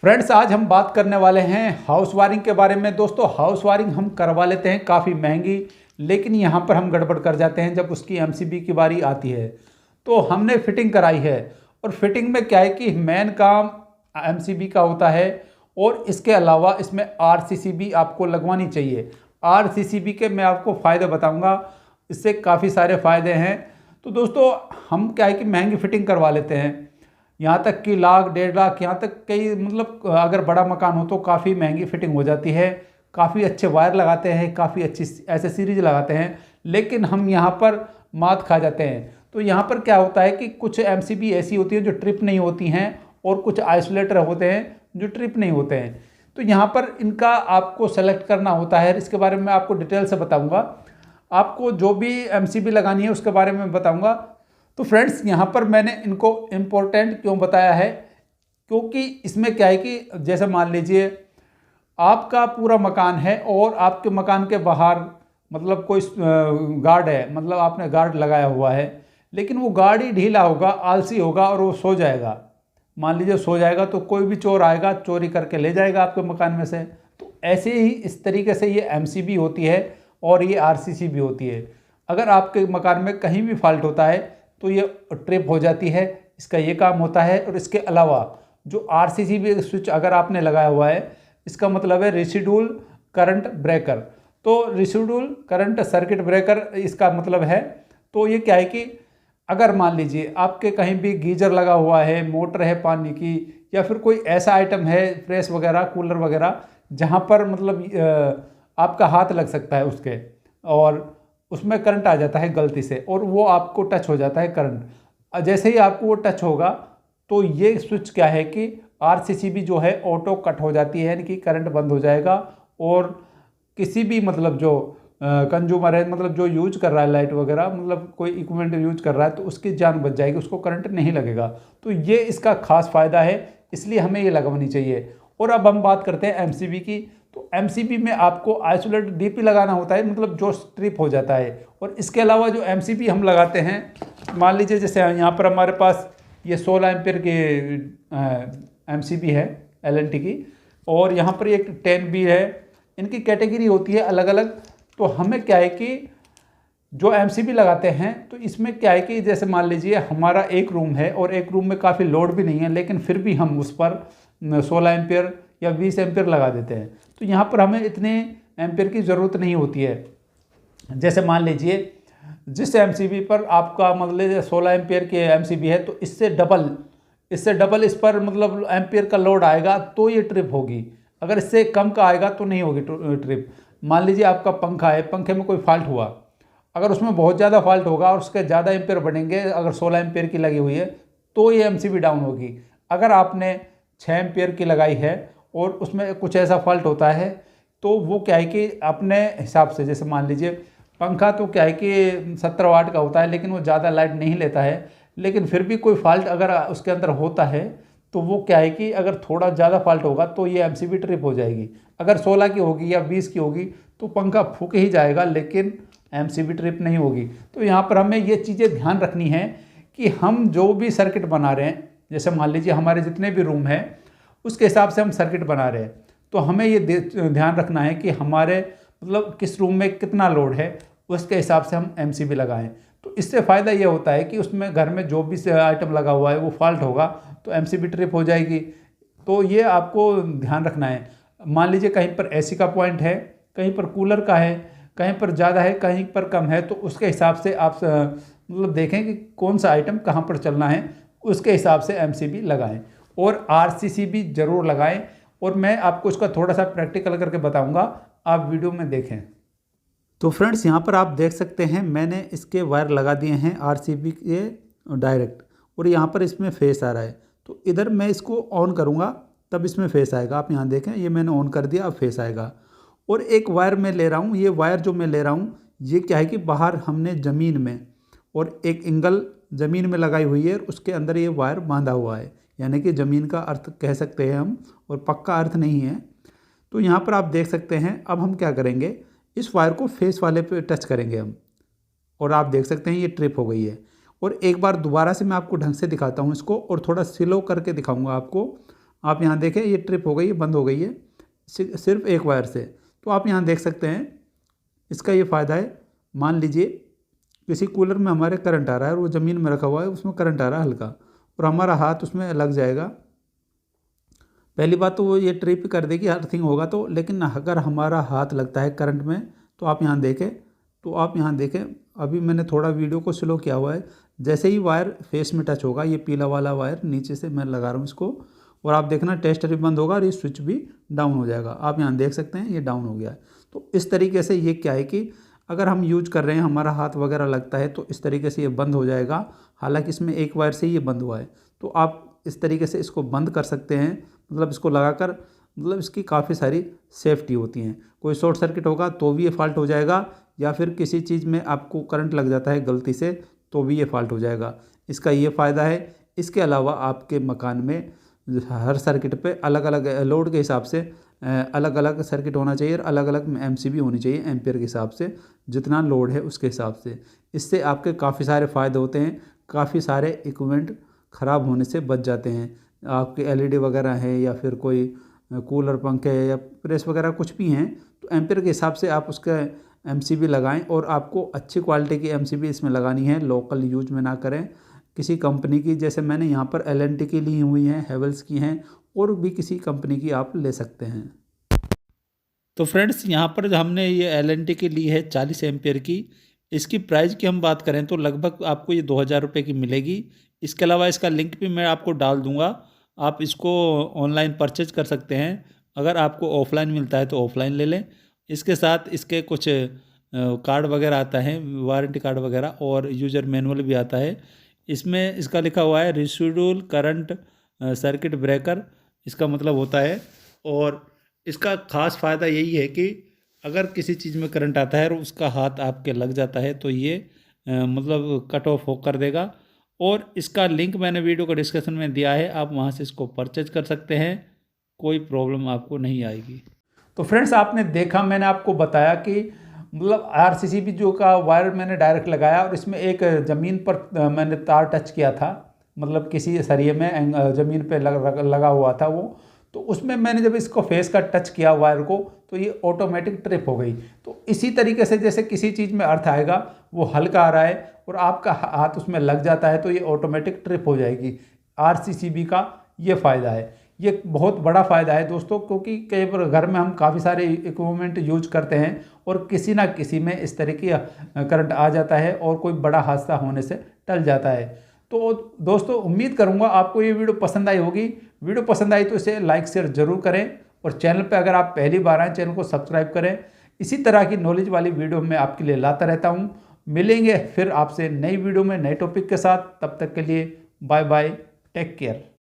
Friends, आज हम बात करने वाले हैं हाउस वायरिंग के बारे में। दोस्तों, हाउस वायरिंग हम करवा लेते हैं काफ़ी महंगी, लेकिन यहाँ पर हम गड़बड़ कर जाते हैं जब उसकी एमसीबी की बारी आती है। तो हमने फिटिंग कराई है और फिटिंग में क्या है कि मेन काम एमसीबी का होता है और इसके अलावा इसमें आरसीसी भी आपको लगवानी चाहिए। आरसीसी के मैं आपको फ़ायदे बताऊँगा, इससे काफ़ी सारे फ़ायदे हैं। तो दोस्तों, हम क्या है कि महंगी फिटिंग करवा लेते हैं, यहाँ तक कि लाख 1.5 लाख, यहाँ तक कई मतलब अगर बड़ा मकान हो तो काफ़ी महंगी फिटिंग हो जाती है। काफ़ी अच्छे वायर लगाते हैं, काफ़ी अच्छी ऐसे सीरीज लगाते हैं, लेकिन हम यहाँ पर मात खा जाते हैं। तो यहाँ पर क्या होता है कि कुछ एमसीबी ऐसी होती है जो ट्रिप नहीं होती हैं और कुछ आइसोलेटर होते हैं जो ट्रिप नहीं होते हैं। तो यहाँ पर इनका आपको सेलेक्ट करना होता है। इसके बारे में आपको डिटेल से बताऊँगा। आपको जो भी एमसीबी लगानी है उसके बारे में बताऊँगा। तो फ्रेंड्स, यहाँ पर मैंने इनको इम्पोर्टेंट क्यों बताया है, क्योंकि इसमें क्या है कि जैसे मान लीजिए आपका पूरा मकान है और आपके मकान के बाहर मतलब कोई गार्ड है, मतलब आपने गार्ड लगाया हुआ है, लेकिन वो गार्ड ही ढीला होगा, आलसी होगा और वो सो जाएगा। मान लीजिए सो जाएगा तो कोई भी चोर आएगा, चोरी करके ले जाएगा आपके मकान में से। तो ऐसे ही इस तरीके से ये एमसीबी होती है और ये आरसीसी भी होती है। अगर आपके मकान में कहीं भी फॉल्ट होता है तो ये ट्रिप हो जाती है, इसका ये काम होता है। और इसके अलावा जो आरसीसी भी स्विच अगर आपने लगाया हुआ है, इसका मतलब है रेसिडुअल करंट ब्रेकर। तो रेसिडुअल करंट सर्किट ब्रेकर इसका मतलब है। तो ये क्या है कि अगर मान लीजिए आपके कहीं भी गीजर लगा हुआ है, मोटर है पानी की, या फिर कोई ऐसा आइटम है प्रेस वगैरह, कूलर वगैरह, जहाँ पर मतलब आपका हाथ लग सकता है उसके, और उसमें करंट आ जाता है गलती से और वो आपको टच हो जाता है करंट। जैसे ही आपको वो टच होगा तो ये स्विच क्या है कि आरसीसी भी जो है ऑटो कट हो जाती है, यानी कि करंट बंद हो जाएगा। और किसी भी मतलब जो कंज्यूमर है, मतलब जो यूज कर रहा है लाइट वगैरह, मतलब कोई इक्विपमेंट यूज कर रहा है, तो उसकी जान बच जाएगी, उसको करंट नहीं लगेगा। तो ये इसका खास फ़ायदा है, इसलिए हमें ये लगवानी चाहिए। और अब हम बात करते हैं एमसीबी की। तो एमसीबी में आपको आइसोलेट डीपी लगाना होता है, मतलब जो स्ट्रिप हो जाता है। और इसके अलावा जो एमसीबी हम लगाते हैं, मान लीजिए जैसे यहाँ पर हमारे पास ये 16 एम्पियर के एमसीबी है एलएनटी की, और यहाँ पर एक 10 भी है। इनकी कैटेगरी होती है अलग अलग। तो हमें क्या है कि जो एमसीबी लगाते हैं, तो इसमें क्या है कि जैसे मान लीजिए हमारा एक रूम है और एक रूम में काफ़ी लोड भी नहीं है, लेकिन फिर भी हम उस पर 16 एम्पियर या 20 एम्पियर लगा देते हैं। तो यहाँ पर हमें इतने एम्पियर की ज़रूरत नहीं होती है। जैसे मान लीजिए जिस एमसीबी पर आपका मतलब 16 एम्पियर की एमसीबी है, तो इससे डबल इस पर मतलब एम्पियर का लोड आएगा तो ये ट्रिप होगी। अगर इससे कम का आएगा तो नहीं होगी ट्रिप। मान लीजिए आपका पंखा है, पंखे में कोई फॉल्ट हुआ, अगर उसमें बहुत ज़्यादा फॉल्ट होगा और उसके ज़्यादा एम्पियर बढ़ेंगे, अगर 16 एम्पियर की लगी हुई है, तो ये एमसीबी डाउन होगी। अगर आपने 6 एम्पियर की लगाई है और उसमें कुछ ऐसा फॉल्ट होता है, तो वो क्या है कि अपने हिसाब से, जैसे मान लीजिए पंखा तो क्या है कि 70 वाट का होता है, लेकिन वो ज़्यादा लाइट नहीं लेता है, लेकिन फिर भी कोई फॉल्ट अगर उसके अंदर होता है, तो वो क्या है कि अगर थोड़ा ज़्यादा फॉल्ट होगा तो ये एमसीबी ट्रिप हो जाएगी। अगर 16 की होगी या 20 की होगी तो पंखा फूक ही जाएगा, लेकिन एमसीबी ट्रिप नहीं होगी। तो यहाँ पर हमें ये चीज़ें ध्यान रखनी है कि हम जो भी सर्किट बना रहे हैं, जैसे मान लीजिए हमारे जितने भी रूम हैं उसके हिसाब से हम सर्किट बना रहे हैं, तो हमें ये ध्यान रखना है कि हमारे मतलब किस रूम में कितना लोड है, उसके हिसाब से हम एमसीबी लगाएं। तो इससे फ़ायदा ये होता है कि उसमें घर में जो भी आइटम लगा हुआ है वो फॉल्ट होगा तो एमसीबी ट्रिप हो जाएगी। तो ये आपको ध्यान रखना है। मान लीजिए कहीं पर एसी का पॉइंट है, कहीं पर कूलर का है, कहीं पर ज़्यादा है, कहीं पर कम है, तो उसके हिसाब से आप मतलब देखें कि कौन सा आइटम कहाँ पर चलना है, उसके हिसाब से एमसीबी लगाएं। और आरसीसी भी ज़रूर लगाएं, और मैं आपको इसका थोड़ा सा प्रैक्टिकल करके बताऊंगा, आप वीडियो में देखें। तो फ्रेंड्स, यहाँ पर आप देख सकते हैं मैंने इसके वायर लगा दिए हैं आरसीबी के डायरेक्ट, और यहाँ पर इसमें फेस आ रहा है। तो इधर मैं इसको ऑन करूँगा तब इसमें फेस आएगा। आप यहाँ देखें, ये मैंने ऑन कर दिया, अब फेस आएगा। और एक वायर मैं ले रहा हूँ, ये वायर जो मैं ले रहा हूँ ये क्या है कि बाहर हमने ज़मीन में, और एक एंगल ज़मीन में लगाई हुई है, उसके अंदर ये वायर बांधा हुआ है, यानी कि ज़मीन का अर्थ कह सकते हैं हम, और पक्का अर्थ नहीं है। तो यहाँ पर आप देख सकते हैं। अब हम क्या करेंगे, इस वायर को फेस वाले पे टच करेंगे हम, और आप देख सकते हैं ये ट्रिप हो गई है। और एक बार दोबारा से मैं आपको ढंग से दिखाता हूँ इसको, और थोड़ा स्लो करके दिखाऊंगा आपको। आप यहाँ देखें ये ट्रिप हो गई है, बंद हो गई है सिर्फ एक वायर से। तो आप यहाँ देख सकते हैं इसका ये फ़ायदा है। मान लीजिए किसी कूलर में हमारे करंट आ रहा है और वो ज़मीन में रखा हुआ है, उसमें करंट आ रहा है हल्का, और हमारा हाथ उसमें लग जाएगा। पहली बात तो वो ये ट्रिप कर देगी, अर्थिंग होगा तो। लेकिन अगर हमारा हाथ लगता है करंट में, तो आप यहाँ देखें अभी मैंने थोड़ा वीडियो को स्लो किया हुआ है। जैसे ही वायर फेस में टच होगा, ये पीला वाला वायर नीचे से मैं लगा रहा हूँ इसको, और आप देखना टेस्टर भी बंद होगा और ये स्विच भी डाउन हो जाएगा। आप यहाँ देख सकते हैं ये डाउन हो गया है। तो इस तरीके से ये क्या है कि अगर हम यूज कर रहे हैं, हमारा हाथ वगैरह लगता है, तो इस तरीके से ये बंद हो जाएगा। हालांकि इसमें एक वायर से ही ये बंद हुआ है। तो आप इस तरीके से इसको बंद कर सकते हैं, मतलब इसको लगाकर, मतलब इसकी काफ़ी सारी सेफ्टी होती हैं। कोई शॉर्ट सर्किट होगा तो भी ये फॉल्ट हो जाएगा, या फिर किसी चीज़ में आपको करंट लग जाता है गलती से तो भी ये फॉल्ट हो जाएगा। इसका ये फ़ायदा है। इसके अलावा आपके मकान में हर सर्किट पे अलग अलग लोड के हिसाब से अलग अलग सर्किट होना चाहिए, और अलग अलग एमसीबी होनी चाहिए एम्पियर के हिसाब से, जितना लोड है उसके हिसाब से। इससे आपके काफ़ी सारे फ़ायदे होते हैं, काफ़ी सारे इक्विपमेंट ख़राब होने से बच जाते हैं। आपके एलईडी वगैरह है, या फिर कोई कूलर, पंखे या प्रेस वगैरह कुछ भी हैं, तो एम्पियर के हिसाब से आप उसका एमसीबी लगाएं। और आपको अच्छी क्वालिटी की एमसीबी इसमें लगानी है, लोकल यूज में ना करें किसी कंपनी की। जैसे मैंने यहाँ पर एलएनटी की ली हुई हैं, हेवल्स की हैं, और भी किसी कंपनी की आप ले सकते हैं। तो फ्रेंड्स, यहाँ पर जो हमने ये एलएनटी की ली है 40 एम्पियर की, इसकी प्राइस की हम बात करें तो लगभग आपको ये 2000 रुपये की मिलेगी। इसके अलावा इसका लिंक भी मैं आपको डाल दूँगा, आप इसको ऑनलाइन परचेज कर सकते हैं। अगर आपको ऑफलाइन मिलता है तो ऑफलाइन ले लें। इसके साथ इसके कुछ कार्ड वगैरह आता है, वारंटी कार्ड वगैरह, और यूज़र मैनुअल भी आता है। इसमें इसका लिखा हुआ है रेसिडुअल करंट सर्किट ब्रेकर, इसका मतलब होता है। और इसका ख़ास फ़ायदा यही है कि अगर किसी चीज़ में करंट आता है और उसका हाथ आपके लग जाता है तो ये मतलब कट ऑफ हो कर देगा। और इसका लिंक मैंने वीडियो को डिस्क्रिप्शन में दिया है, आप वहाँ से इसको परचेज कर सकते हैं, कोई प्रॉब्लम आपको नहीं आएगी। तो फ्रेंड्स, आपने देखा, मैंने आपको बताया कि मतलब आरसीसीबी जो का वायर मैंने डायरेक्ट लगाया, और इसमें एक ज़मीन पर मैंने तार टच किया था, मतलब किसी सरिये में ज़मीन पे लगा हुआ था वो। तो उसमें मैंने जब इसको फेस का टच किया वायर को, तो ये ऑटोमेटिक ट्रिप हो गई। तो इसी तरीके से जैसे किसी चीज़ में अर्थ आएगा, वो हल्का आ रहा है और आपका हाथ उसमें लग जाता है, तो ये ऑटोमेटिक ट्रिप हो जाएगी। आरसीसीबी का ये फ़ायदा है, ये बहुत बड़ा फ़ायदा है दोस्तों, क्योंकि कई बार घर में हम काफ़ी सारे इक्विपमेंट यूज करते हैं और किसी ना किसी में इस तरह की करंट आ जाता है और कोई बड़ा हादसा होने से टल जाता है। तो दोस्तों, उम्मीद करूंगा आपको ये वीडियो पसंद आई होगी। वीडियो पसंद आई तो इसे लाइक शेयर ज़रूर करें, और चैनल पर अगर आप पहली बार आएँ चैनल को सब्सक्राइब करें। इसी तरह की नॉलेज वाली वीडियो मैं आपके लिए लाता रहता हूँ। मिलेंगे फिर आपसे नई वीडियो में नए टॉपिक के साथ। तब तक के लिए बाय बाय, टेक केयर।